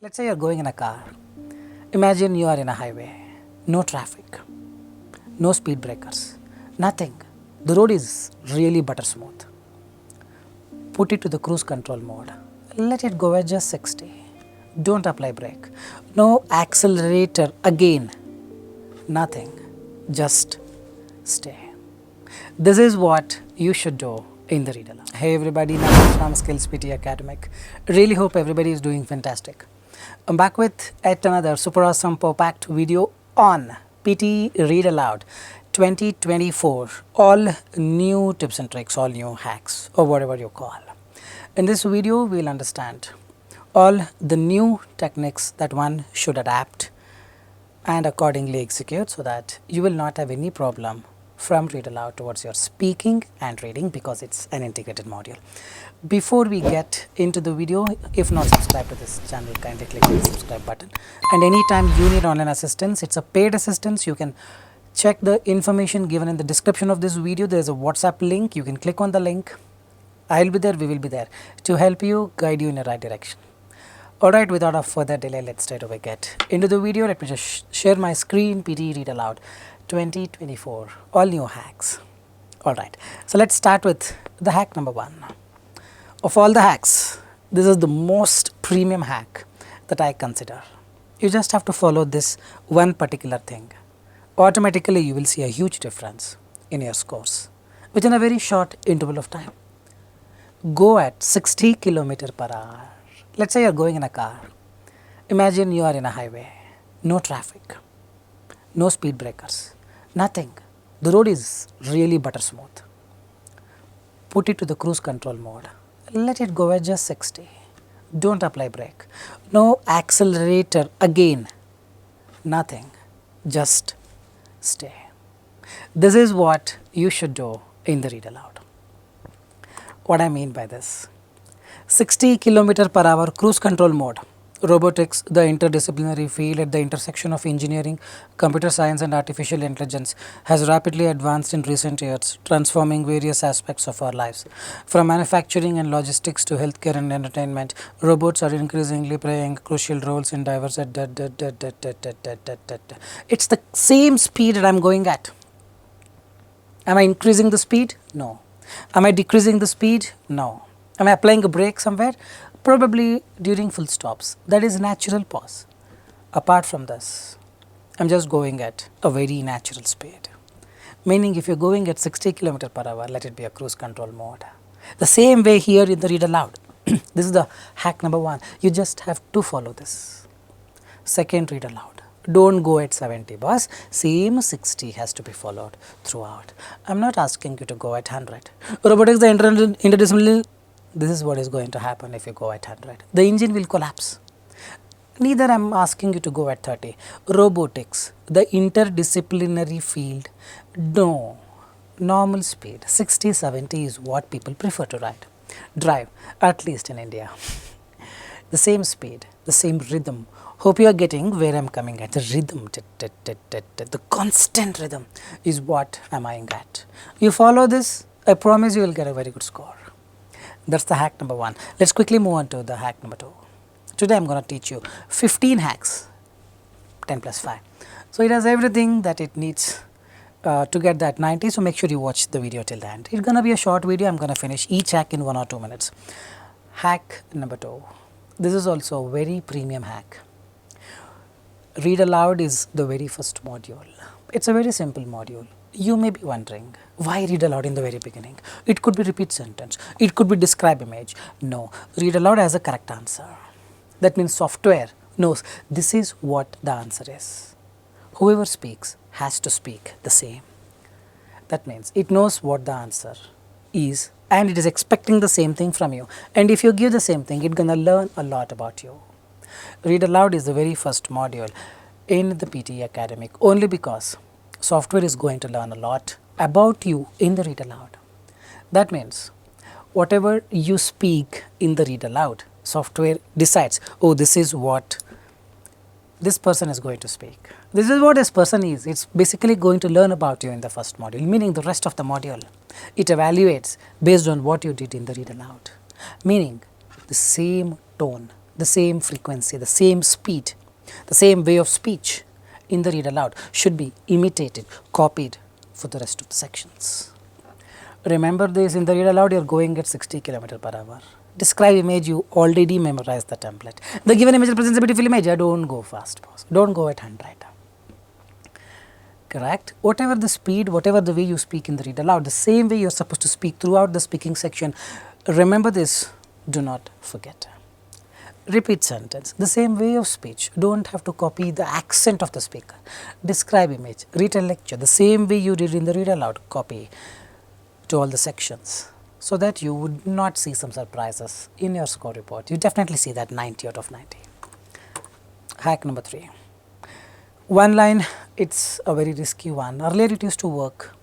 Let's say you're going in a car. Imagine you are in a highway, no traffic, no speed breakers, nothing. The road is really butter smooth. Put it to the cruise control mode. Let it go at just 60. Don't apply brake. No accelerator again. Nothing. Just stay. This is what you should do in the read aloud. Hey everybody, Nakul from SKILLS PTE ACADEMIC. Really hope everybody is doing fantastic. I'm back with yet another super awesome packed video on PTE Read Aloud 2024. All new tips and tricks, all new hacks or whatever you call. In this video, we'll understand all the new techniques that one should adapt and accordingly execute so that you will not have any problem from read aloud towards your speaking and reading because it's an integrated module. Before we get into the video, if not subscribed to this channel, kindly click the subscribe button. And anytime you need online assistance, it's a paid assistance. You can check the information given in the description of this video. There is a WhatsApp link. You can click on the link. I'll be there, we will be there to help you, guide you in the right direction. Alright, without further delay, let's straight away get into the video. Let me just share my screen. PTE Read Aloud 2024, all new hacks. Alright, so let's start with the hack number 1. Of all the hacks, this is the most premium hack that I consider. You just have to follow this one particular thing. Automatically, you will see a huge difference in your scores within a very short interval of time. Go at 60 km per hour. Let's say you're going in a car. Imagine you are in a highway, no traffic, no speed breakers, nothing. The road is really butter smooth. Put it to the cruise control mode. Let it go at just 60. Don't apply brake. No accelerator again. Nothing. Just stay. This is what you should do in the read aloud. What I mean by this: 60 km per hour cruise control mode. Robotics, the interdisciplinary field at the intersection of engineering, computer science and artificial intelligence, has rapidly advanced in recent years, transforming various aspects of our lives. From manufacturing and logistics to healthcare and entertainment, robots are increasingly playing crucial roles in diverse... It's the same speed that I'm going at. Am I increasing the speed? No. Am I decreasing the speed? No. Am I applying a brake somewhere? Probably during full stops. That is natural pause. Apart from this, I'm just going at a very natural speed. Meaning if you're going at 60 km per hour, let it be a cruise control mode. The same way here in the read aloud. This is the hack number 1. You just have to follow this. Second, read aloud. Don't go at 70, boss. Same 60 has to be followed throughout. I'm not asking you to go at 100. Robotics, the interdisciplinary, this is what is going to happen if you go at 100. The engine will collapse. Neither I'm asking you to go at 30. Robotics, the interdisciplinary field, no. Normal speed, 60, 70 is what people prefer to drive, at least in India. The same speed, the same rhythm. Hope you are getting where I'm coming at. The rhythm, the constant rhythm is what I'm eyeing at. You follow this, I promise you will get a very good score. That's the hack number 1. Let's quickly move on to the hack number 2. Today I'm going to teach you 15 hacks, 10 plus 5. So it has everything that it needs to get that 90. So make sure you watch the video till the end. It's going to be a short video. I'm going to finish each hack in 1 or 2 minutes. Hack number 2. This is also a very premium hack. Read aloud is the very first module. It's a very simple module. You may be wondering, why read aloud in the very beginning? It could be repeat sentence. It could be describe image. No, read aloud has a correct answer. That means software knows this is what the answer is. Whoever speaks has to speak the same. That means it knows what the answer is and it is expecting the same thing from you. And if you give the same thing, it's going to learn a lot about you. Read aloud is the very first module in the PTE Academic only because software is going to learn a lot about you in the read aloud. That means whatever you speak in the read aloud, software decides, oh, this is what this person is going to speak. This is what this person is. It's basically going to learn about you in the first module, meaning the rest of the module. It evaluates based on what you did in the read aloud, meaning the same tone, the same frequency, the same speed, the same way of speech in the read aloud should be imitated, copied for the rest of the sections. Remember this, in the read aloud you are going at 60 km per hour. Describe image, you already memorized the template. The given image represents a beautiful image, don't go fast, pause. Don't go at 100. Correct? Whatever the speed, whatever the way you speak in the read aloud, the same way you are supposed to speak throughout the speaking section. Remember this, do not forget. Repeat sentence, the same way of speech, don't have to copy the accent of the speaker. Describe image, read a lecture, the same way you did in the read aloud, copy to all the sections, so that you would not see some surprises in your score report. You definitely see that 90 out of 90. Hack number 3. One line, it's a very risky one. Earlier it used to work.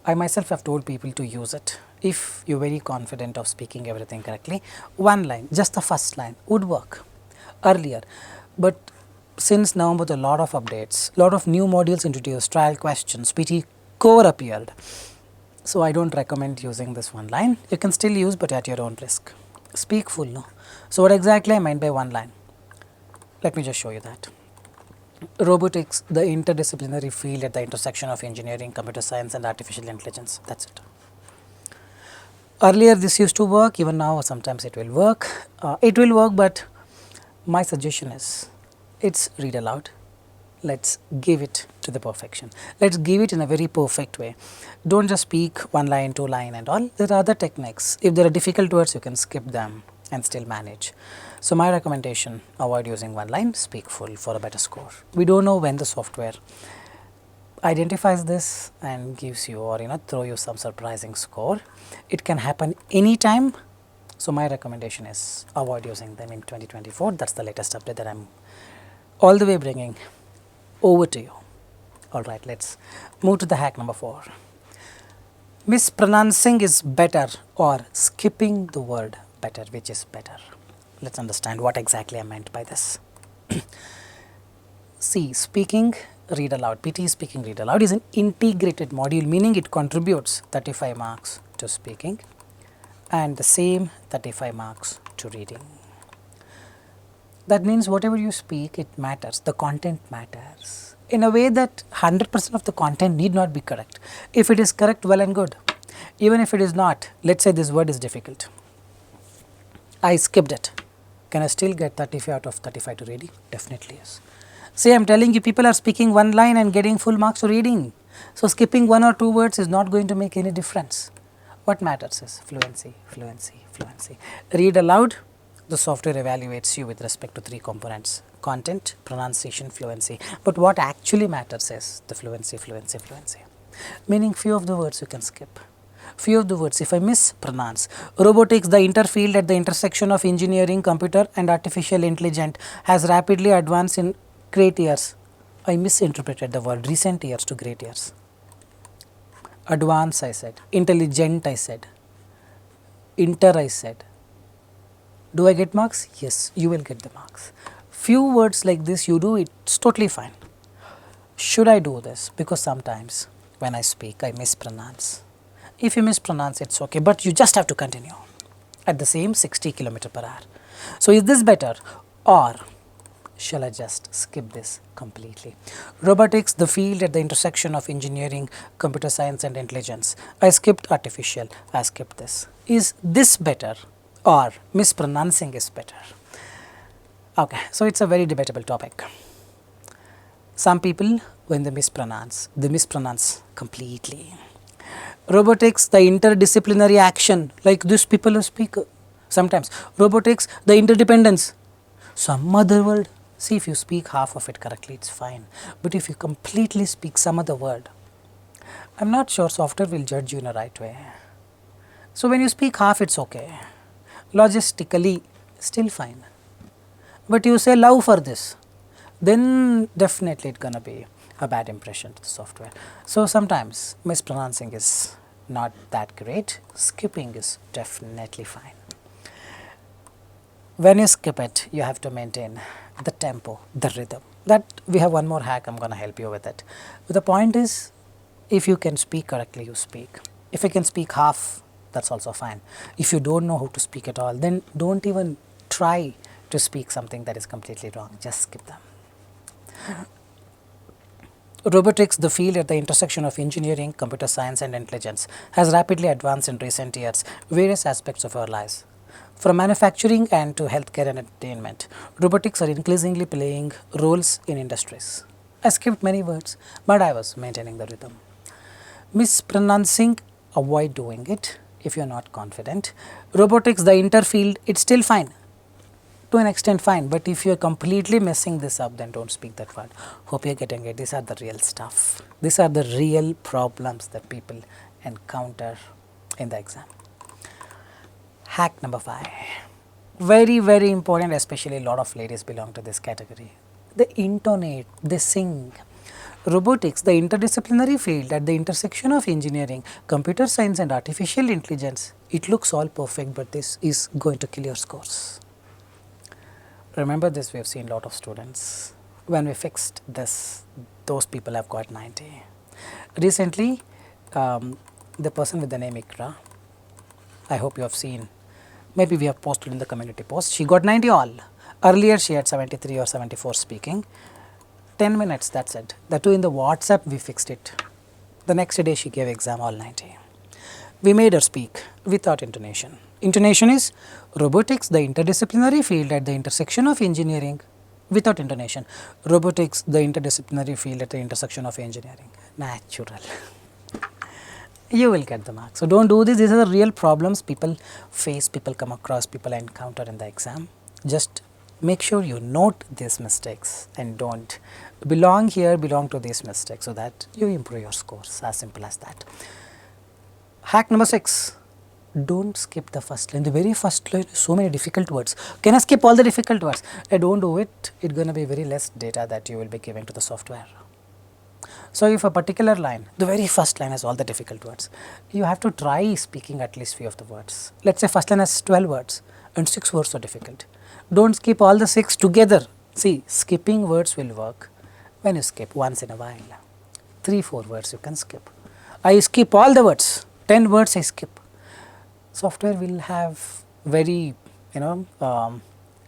I myself have told people to use it. If you're very confident of speaking everything correctly, one line, just the first line would work earlier. But since November, there are a lot of updates, lot of new modules introduced, trial questions, PT core appeared. So I don't recommend using this one line. You can still use, but at your own risk. Speak full, no? So what exactly I meant by one line? Let me just show you that. Robotics, the interdisciplinary field at the intersection of engineering, computer science and artificial intelligence. That's it. Earlier this used to work, even now sometimes it will work. But my suggestion is, it's read aloud. Let's give it to the perfection. Let's give it in a very perfect way. Don't just speak one line, two line and all. There are other techniques. If there are difficult words, you can skip them and still manage. So my recommendation, avoid using one line, speak full for a better score. We don't know when the software identifies this and gives you, or throw you some surprising score. It can happen anytime. So my recommendation is avoid using them in 2024. That's the latest update that I'm all the way bringing over to you. Alright, let's move to the hack number 4. Mispronouncing is better or skipping the word better, which is better? Let's understand what exactly I meant by this. See, speaking read aloud, PT speaking read aloud is an integrated module, meaning it contributes 35 marks to speaking and the same 35 marks to reading. That means whatever you speak, it matters, the content matters. In a way that 100% of the content need not be correct. If it is correct, well and good. Even if it is not, let's say this word is difficult. I skipped it. Can I still get 35 out of 35 to reading? Definitely yes. See, I am telling you, people are speaking one line and getting full marks to reading. So skipping one or two words is not going to make any difference. What matters is fluency, fluency, fluency. Read aloud. The software evaluates you with respect to 3 components: content, pronunciation, fluency. But what actually matters is the fluency, fluency, fluency. Meaning few of the words you can skip. Few of the words, if I mispronounce, robotics, the interfield at the intersection of engineering, computer and artificial intelligence has rapidly advanced in great years. I misinterpreted the word recent years to great years. Advance I said, intelligent I said, inter I said. Do I get marks? Yes, you will get the marks. Few words like this you do, it's totally fine. Should I do this? Because sometimes when I speak, I mispronounce. If you mispronounce, it's okay, but you just have to continue at the same 60 km per hour. So is this better, or shall I just skip this completely? Robotics, the field at the intersection of engineering, computer science and intelligence. I skipped artificial, I skipped this. Is this better, or mispronouncing is better? Okay, so it's a very debatable topic. Some people, when they mispronounce completely. Robotics, the interdisciplinary action, like this people who speak sometimes. Robotics, the interdependence, some other word. See, if you speak half of it correctly, it's fine. But if you completely speak some other word, I'm not sure software will judge you in a right way. So when you speak half, it's okay. Logistically, still fine. But you say love for this, then definitely it's gonna be a bad impression to the software. So sometimes mispronouncing is not that great, skipping is definitely fine. When you skip it, you have to maintain the tempo, the rhythm. That we have one more hack, I'm gonna help you with it. But the point is, if you can speak correctly, you speak. If you can speak half, that's also fine. If you don't know how to speak at all, then don't even try to speak something that is completely wrong. Just skip them. Robotics, the field at the intersection of engineering, computer science and intelligence, has rapidly advanced in recent years various aspects of our lives. From manufacturing and to healthcare and entertainment, robotics are increasingly playing roles in industries. I skipped many words, but I was maintaining the rhythm. Mispronouncing, avoid doing it if you are not confident. Robotics, the interfield, it's still fine. To an extent fine, but if you are completely messing this up, then don't speak that word. Hope you are getting it. These are the real stuff. These are the real problems that people encounter in the exam. Hack number 5. Very, very important, especially a lot of ladies belong to this category. They intonate, they sing. Robotics, the interdisciplinary field at the intersection of engineering, computer science and artificial intelligence. It looks all perfect, but this is going to kill your scores. Remember this, we have seen a lot of students. When we fixed this, those people have got 90. Recently, the person with the name Ikra, I hope you have seen, maybe we have posted in the community post, she got 90 all. Earlier she had 73 or 74 speaking. 10 minutes, that's it. That too in the WhatsApp we fixed it. The next day she gave exam all 90. We made her speak without intonation. Intonation is robotics, the interdisciplinary field at the intersection of engineering, without intonation. Robotics, the interdisciplinary field at the intersection of engineering. Natural. You will get the mark. So don't do this. These are the real problems people face, people come across, people encounter in the exam. Just make sure you note these mistakes and don't belong here, belong to these mistakes so that you improve your scores. As simple as that. Hack number 6. Don't skip the first line. The very first line is so many difficult words. Can I skip all the difficult words? Don't do it. It's going to be very less data that you will be giving to the software. So if a particular line, the very first line has all the difficult words, you have to try speaking at least few of the words. Let's say first line has 12 words and 6 words are difficult. Don't skip all the 6 together. See, skipping words will work when you skip once in a while. 3-4 words you can skip. I skip all the words. 10 words I skip. Software will have very,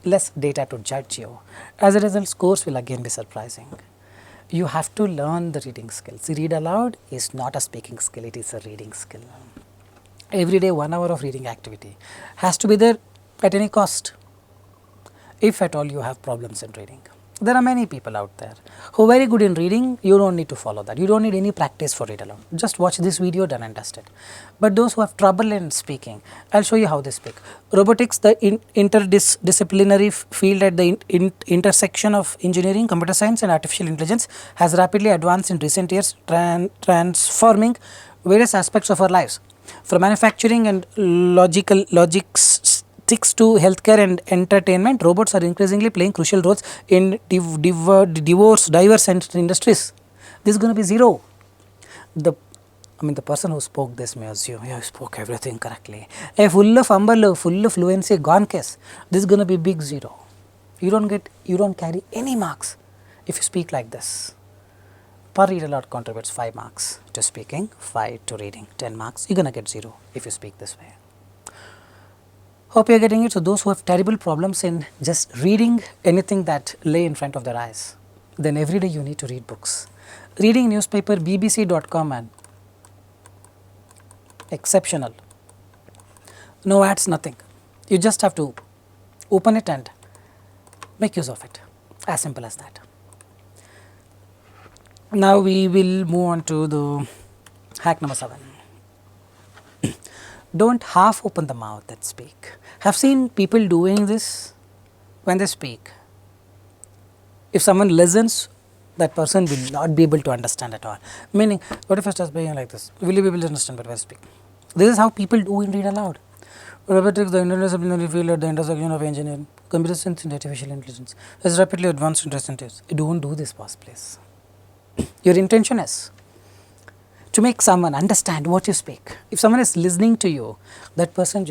less data to judge you. As a result, scores will again be surprising. You have to learn the reading skills. Read aloud is not a speaking skill, it is a reading skill. Every day 1 hour of reading activity has to be there at any cost, if at all you have problems in reading. There are many people out there who are very good in reading. You don't need to follow that. You don't need any practice for read aloud. Just watch this video, done and dusted. But those who have trouble in speaking, I'll show you how they speak. Robotics, the interdisciplinary field at the intersection of engineering, computer science and artificial intelligence has rapidly advanced in recent years, transforming various aspects of our lives. From manufacturing and logics to healthcare and entertainment, robots are increasingly playing crucial roles in diverse industries. This is going to be 0. The person who spoke this may assume, yeah, I spoke everything correctly. A full of umber, full of fluency, gone case. This is going to be big 0. You don't carry any marks if you speak like this. Per read aloud contributes 5 marks to speaking, 5 to reading, 10 marks. You're going to get 0 if you speak this way. Hope you are getting it. So those who have terrible problems in just reading anything that lay in front of their eyes, then every day you need to read books. Reading newspaper bbc.com and exceptional. No ads, nothing. You just have to open it and make use of it. As simple as that. Now we will move on to the hack number 7. Don't half open the mouth and speak. Have seen people doing this when they speak. If someone listens, that person will not be able to understand at all. Meaning, what if I start speaking like this? Will you be able to understand what I speak? This is how people do in read aloud. Robotics, the interdisciplinary field at the intersection of engineering, computer science and artificial intelligence has rapidly advanced in recent years. Don't do this past, please. Your intention is to make someone understand what you speak. If someone is listening to you, that person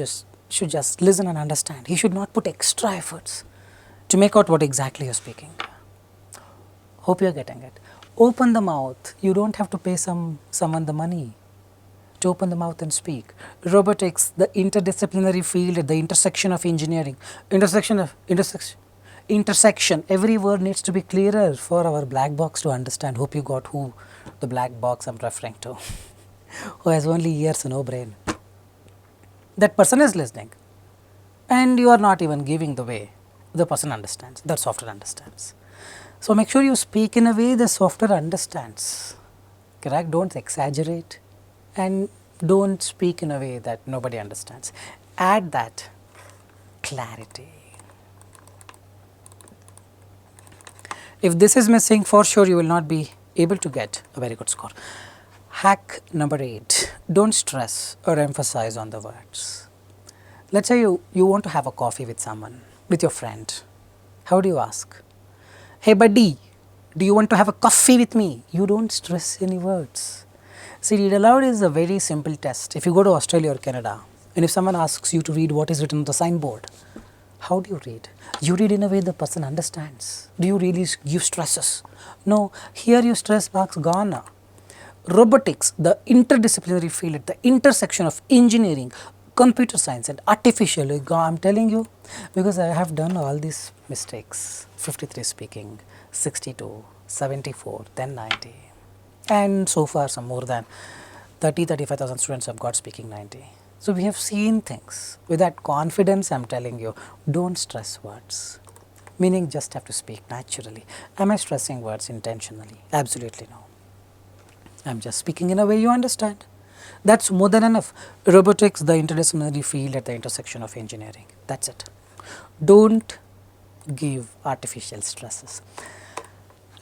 should just listen and understand. He should not put extra efforts to make out what exactly you're speaking. Hope you're getting it. Open the mouth. You don't have to pay someone the money to open the mouth and speak. Robotics, the interdisciplinary field at the intersection of engineering. Intersection intersection, every word needs to be clearer for our black box to understand. Hope you got who the black box I'm referring to, who has only ears and no brain. That person is listening and you are not even giving the way the person understands, that software understands. So, make sure you speak in a way the software understands, correct? Don't exaggerate and don't speak in a way that nobody understands. Add that clarity. If this is missing, for sure you will not be able to get a very good score. Hack number 8, don't stress or emphasize on the words. Let's say you want to have a coffee with someone, with your friend. How do you ask? Hey buddy, do you want to have a coffee with me? You don't stress any words. See, read aloud is a very simple test. If you go to Australia or Canada and if someone asks you to read what is written on the signboard, how do you read? You read in a way the person understands. Do you really give stresses? No, here your stress marks gone. Robotics, the interdisciplinary field at the intersection of engineering, computer science and artificial, I am telling you, because I have done all these mistakes, 53 speaking, 62, 74, then 90 and so far some more than 35,000 students have got speaking 90. So, we have seen things. With that confidence I am telling you, don't stress words, meaning just have to speak naturally. Am I stressing words intentionally? Absolutely no. I am just speaking in a way you understand. That is more than enough. Robotics, the interdisciplinary field at the intersection of engineering, that is it. Don't give artificial stresses.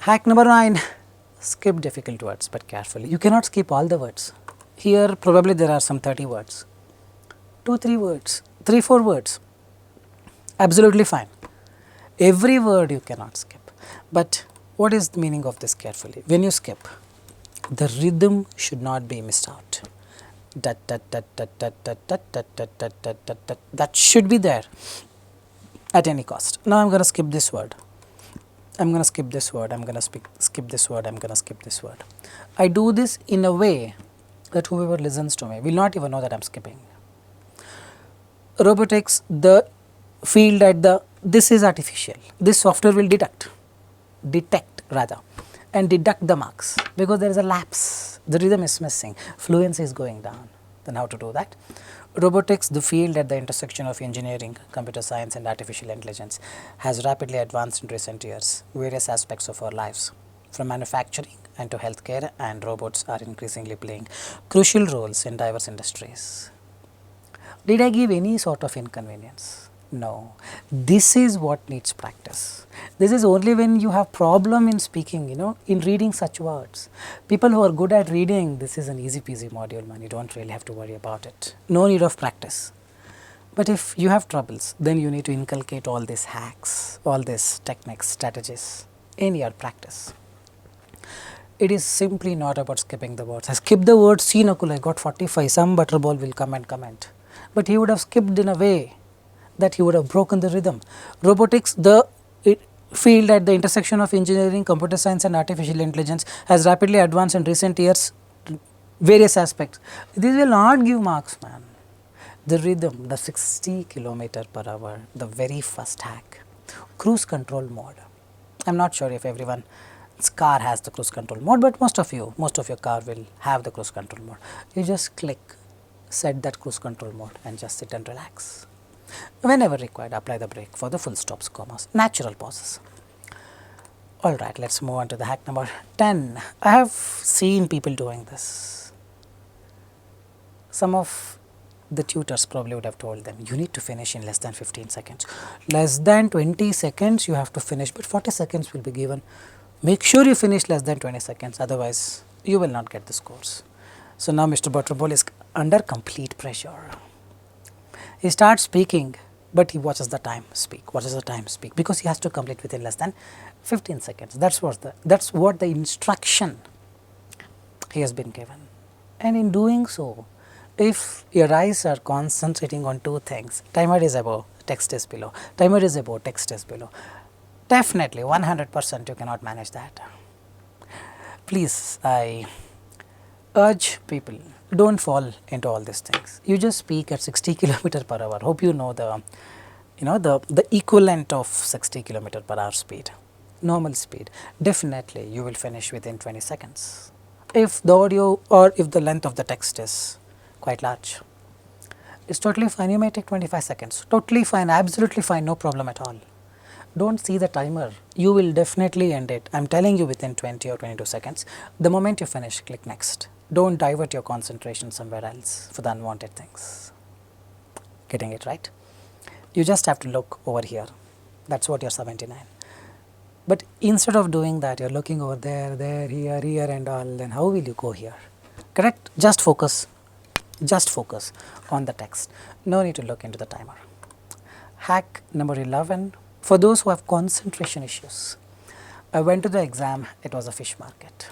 Hack number 9, skip difficult words but carefully. You cannot skip all the words. Here probably there are some 30 words. 2-3 words, 3-4 words, absolutely fine. Every word you cannot skip. But what is the meaning of this carefully? When you skip, the rhythm should not be missed out. That should be there at any cost. Now I am going to skip this word. I am going to skip this word. I am going to skip this word. I am going to skip this word. I do this in a way that whoever listens to me will not even know that I am skipping. Robotics, the field at the, this is artificial. This software will detect and deduct the marks because there is a lapse, the rhythm is missing, fluency is going down. Then how to do that? Robotics, the field at the intersection of engineering, computer science and artificial intelligence, has rapidly advanced in recent years. Various aspects of our lives, from manufacturing and to healthcare, and robots are increasingly playing crucial roles in diverse industries. Did I give any sort of inconvenience? No. This is what needs practice. This is only when you have problem in speaking, in reading such words. People who are good at reading, this is an easy peasy module, man. You don't really have to worry about it. No need of practice. But if you have troubles, then you need to inculcate all these hacks, all these techniques, strategies in your practice. It is simply not about skipping the words. I skipped the word, see Nakul, I got 45, some butterball will come and comment. But he would have skipped in a way that he would have broken the rhythm. Robotics, the field at the intersection of engineering, computer science and artificial intelligence, has rapidly advanced in recent years, various aspects. These will not give marks, man. The rhythm, the 60 km/h, the very first hack, cruise control mode. I am not sure if everyone's car has the cruise control mode, but most of your car will have the cruise control mode. You just click, set that cruise control mode and just sit and relax. Whenever required, apply the brake for the full stops, commas, natural pauses. Alright, let us move on to the hack number 10. I have seen people doing this. Some of the tutors probably would have told them, you need to finish in less than 15 seconds. Less than 20 seconds you have to finish, but 40 seconds will be given. Make sure you finish less than 20 seconds, otherwise you will not get the scores. So now Mr. Butterball is under complete pressure. He starts speaking, but he watches the time speak, because he has to complete within less than 15 seconds. That's what the instruction he has been given. And in doing so, if your eyes are concentrating on two things, timer is above, text is below, timer is above, text is below, definitely 100% you cannot manage that. Please, I urge people, don't fall into all these things. You just speak at 60 km/h. Hope you know the the equivalent of 60 kilometer per hour speed, normal speed, definitely you will finish within 20 seconds. If the audio or if the length of the text is quite large, it's totally fine. You may take 25 seconds, totally fine, absolutely fine, no problem at all. Don't see the timer, you will definitely end it. I am telling you within 20 or 22 seconds. The moment you finish, click next. Don't divert your concentration somewhere else for the unwanted things. Getting it right? You just have to look over here. That's what your 79. But instead of doing that, you're looking over there, here and all, then how will you go here? Correct? Just focus on the text. No need to look into the timer. Hack number 11, for those who have concentration issues. I went to the exam, it was a fish market.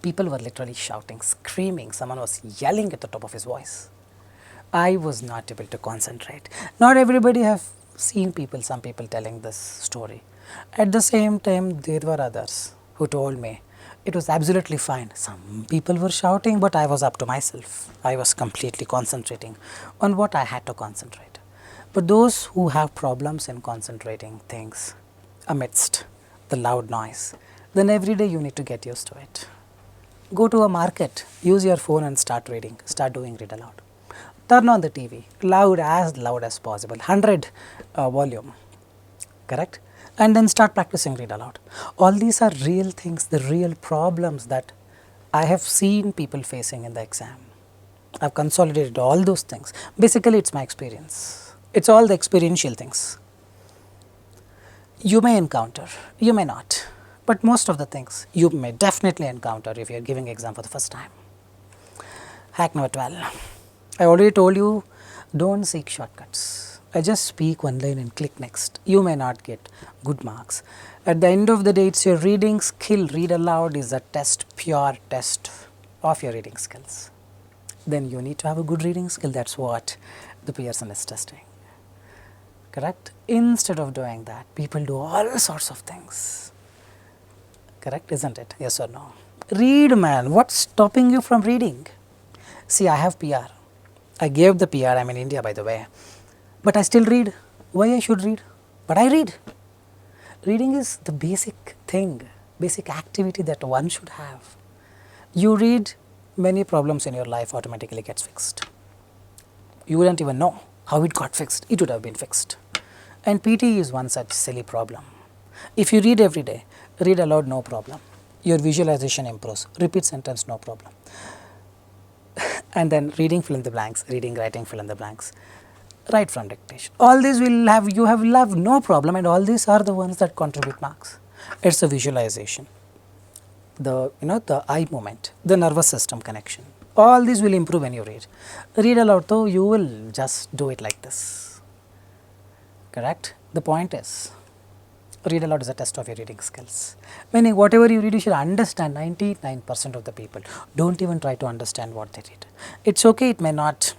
People were literally shouting, screaming, someone was yelling at the top of his voice. I was not able to concentrate. Not everybody have seen some people telling this story. At the same time, there were others who told me it was absolutely fine. Some people were shouting, but I was up to myself. I was completely concentrating on what I had to concentrate. But those who have problems in concentrating things amidst the loud noise, then every day you need to get used to it. Go to a market, use your phone and start reading, read aloud. Turn on the TV, loud as possible, 100 volume, correct? And then start practicing read aloud. All these are real things, the real problems that I have seen people facing in the exam. I have consolidated all those things. Basically, it's my experience. It's all the experiential things. You may encounter, you may not, but most of the things you may definitely encounter if you are giving exam for the first time. Hack number 12. I already told you, don't seek shortcuts. I just speak one line and click next. You may not get good marks. At the end of the day, it's your reading skill. Read aloud is a test, pure test of your reading skills. Then you need to have a good reading skill. That's what the Pearson is testing. Correct? Instead of doing that, people do all sorts of things. Correct, isn't it? Yes or no? Read, man. What's stopping you from reading? See, I have PR. I gave the PR, I'm in India by the way, but I still read. Why I should read? But I read. Reading is the basic thing, basic activity that one should have. You read, many problems in your life automatically gets fixed. You wouldn't even know how it got fixed, it would have been fixed. And PT is one such silly problem. If you read every day, read aloud, no problem. Your visualization improves, repeat sentence, no problem. And then reading, fill in the blanks, reading, writing, fill in the blanks, write from dictation. All these will have, you have no problem, and all these are the ones that contribute marks. It's the visualization, the eye movement, the nervous system connection. All these will improve when you read. Read aloud though, you will just do it like this. Correct? The point is, read aloud is a test of your reading skills. Meaning whatever you read, you should understand. 99% of the people don't even try to understand what they read. It's okay, it may not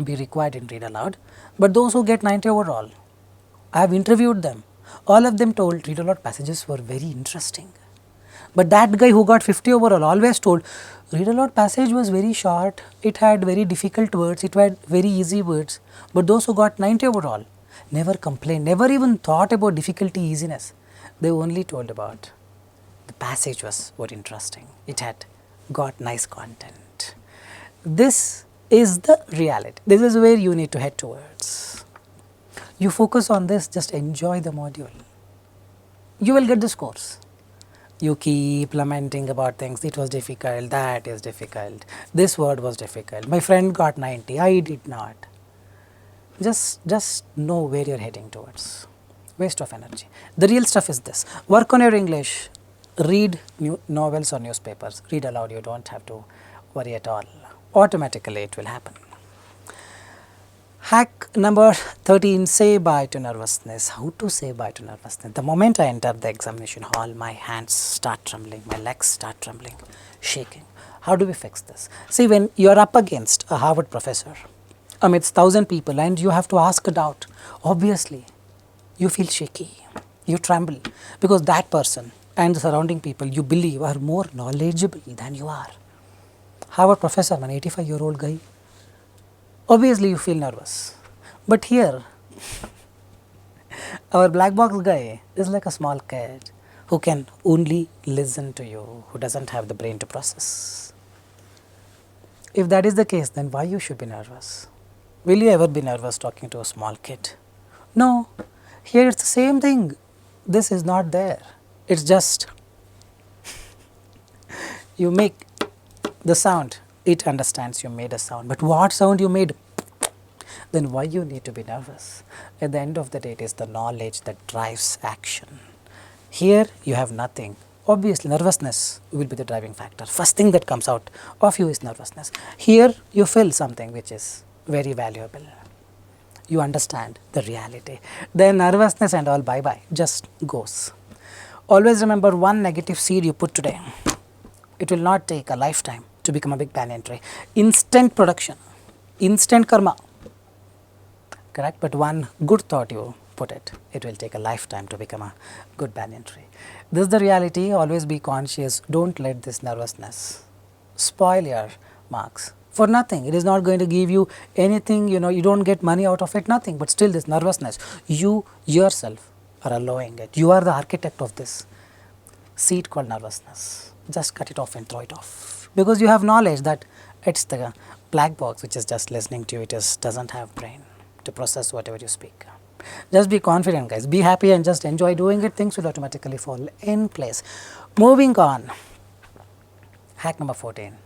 be required in read aloud, but those who get 90 overall, I have interviewed them. All of them told read aloud passages were very interesting. But that guy who got 50 overall always told read aloud passage was very short, it had very difficult words, it had very easy words. But those who got 90 overall never complained, never even thought about difficulty, easiness. They only told about the passage was very interesting. It had got nice content. This is the reality. This is where you need to head towards. You focus on this, just enjoy the module. You will get the scores. You keep lamenting about things, it was difficult, that is difficult, this word was difficult, my friend got 90, I did not. Just know where you are heading towards. Waste of energy. The real stuff is this. Work on your English. Read novels or newspapers. Read aloud. You don't have to worry at all. Automatically it will happen. Hack number 13. Say bye to nervousness. How to say bye to nervousness? The moment I enter the examination hall, my hands start trembling, my legs start trembling, shaking. How do we fix this? See, when you are up against a Harvard professor, amidst 1,000 people, and you have to ask a doubt, obviously you feel shaky, you tremble, because that person and the surrounding people you believe are more knowledgeable than you are. Harvard professor, an 85-year-old guy, obviously you feel nervous. But here, Our black box guy is like a small kid who can only listen to you, who doesn't have the brain to process. If that is the case, then why you should be nervous? Will you ever be nervous talking to a small kid? No. Here it's the same thing. This is not there. It's just you make the sound. It understands you made a sound. But what sound you made? Then why you need to be nervous? At the end of the day, it is the knowledge that drives action. Here you have nothing. Obviously, nervousness will be the driving factor. First thing that comes out of you is nervousness. Here you feel something which is very valuable. You understand the reality. Then nervousness and all bye-bye just goes. Always remember, one negative seed you put today, it will not take a lifetime to become a big banyan tree. Instant production, instant karma. Correct? But one good thought you put it will take a lifetime to become a good banyan tree. This is the reality. Always be conscious. Don't let this nervousness spoil your marks for nothing. It is not going to give you anything, you don't get money out of it, nothing. But still this nervousness, you yourself are allowing it. You are the architect of this seed called nervousness. Just cut it off and throw it off. Because you have knowledge that it's the black box which is just listening to you. It doesn't have brain to process whatever you speak. Just be confident, guys. Be happy and just enjoy doing it. Things will automatically fall in place. Moving on. Hack number 14.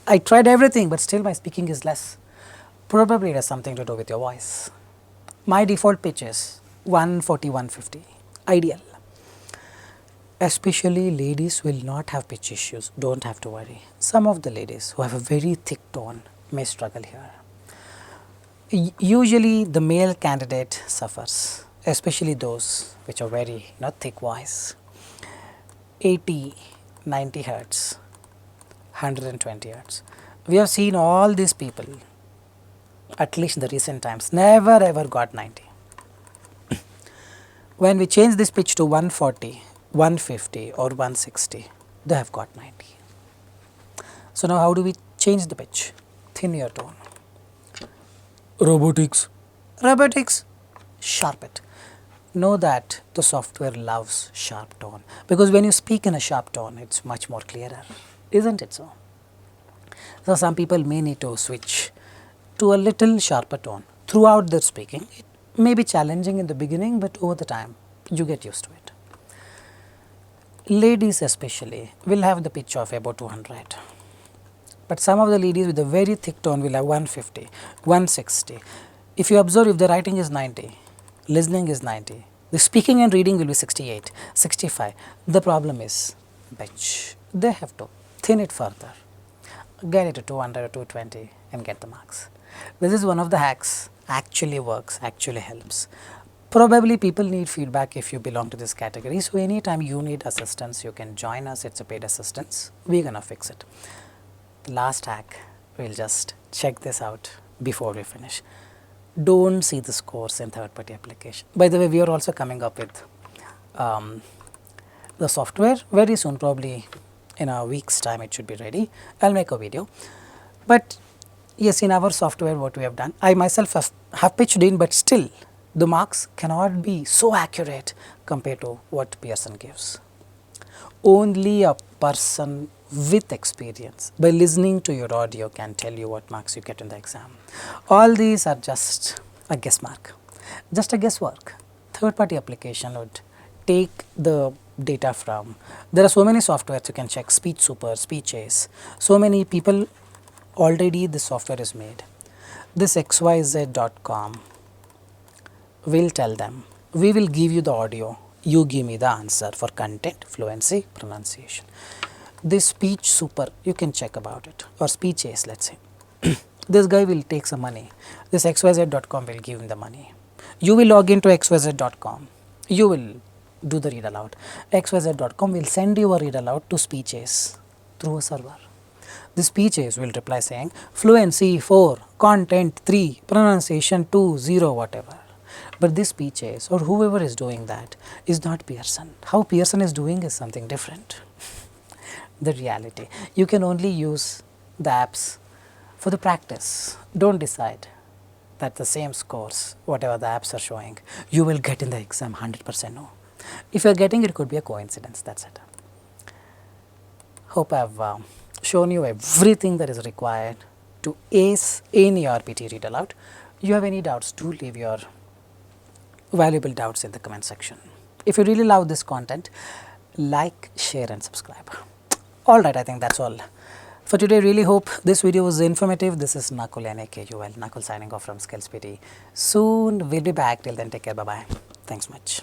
I tried everything, but still my speaking is less. Probably it has something to do with your voice. My default pitch is 140, 150. Ideal. Especially ladies will not have pitch issues. Don't have to worry. Some of the ladies who have a very thick tone may struggle here. Usually the male candidate suffers, especially those which are very thick voice. 80, 90 hertz, 120 hertz. We have seen all these people, at least in the recent times, never ever got 90. When we change this pitch to 140, 150 or 160, they have got 90. So now how do we change the pitch? Thin your tone. Robotics, sharp it. Know that the software loves sharp tone, because when you speak in a sharp tone, it's much more clearer, isn't it so? So some people may need to switch to a little sharper tone throughout their speaking. It may be challenging in the beginning, but over the time, you get used to it. Ladies especially will have the pitch of about 200. But some of the ladies with a very thick tone will have 150, 160. If you observe, if the writing is 90, listening is 90, the speaking and reading will be 68, 65. The problem is pitch. They have to thin it further, get it to 200 or 220 and get the marks. This is one of the hacks. Actually works, actually helps. Probably people need feedback if you belong to this category. So anytime you need assistance, you can join us. It's a paid assistance. We're going to fix it. The last hack, we'll just check this out before we finish. Don't see the scores in third-party application. By the way, we are also coming up with the software very soon, probably in a week's time it should be ready. I'll make a video. But yes, in our software what we have done, I myself have pitched in, but still the marks cannot be so accurate compared to what Pearson gives. Only a person with experience by listening to your audio can tell you what marks you get in the exam. All these are just a guess mark, just a guesswork. Third-party application would take the data from. There are so many softwares you can check, Speech Super, Speech Ace. So many people already the software is made. This xyz.com will tell them, we will give you the audio, you give me the answer for content, fluency, pronunciation. This Speech Super, you can check about it, or Speech Ace, let's say. This guy will take some money. This xyz.com will give him the money. You will log into xyz.com. You will do the read aloud. xyz.com will send you a read aloud to Speech Ace through a server. The Speech Ace will reply saying, fluency 4, content 3, pronunciation 2, 0, whatever. But this Speech Ace or whoever is doing that is not Pearson. How Pearson is doing is something different. The reality. You can only use the apps for the practice. Don't decide that the same scores, whatever the apps are showing, you will get in the exam 100% no. If you are getting it, could be a coincidence, that's it. Hope I have shown you everything that is required to ace in your PT Read Aloud. You have any doubts, do leave your valuable doubts in the comment section. If you really love this content, like, share and subscribe. Alright, I think that's all for today. Really hope this video was informative. This is Nakul, Nakul, Nakul signing off from SKILLS PTE. Soon we'll be back. Till then, take care. Bye bye. Thanks much.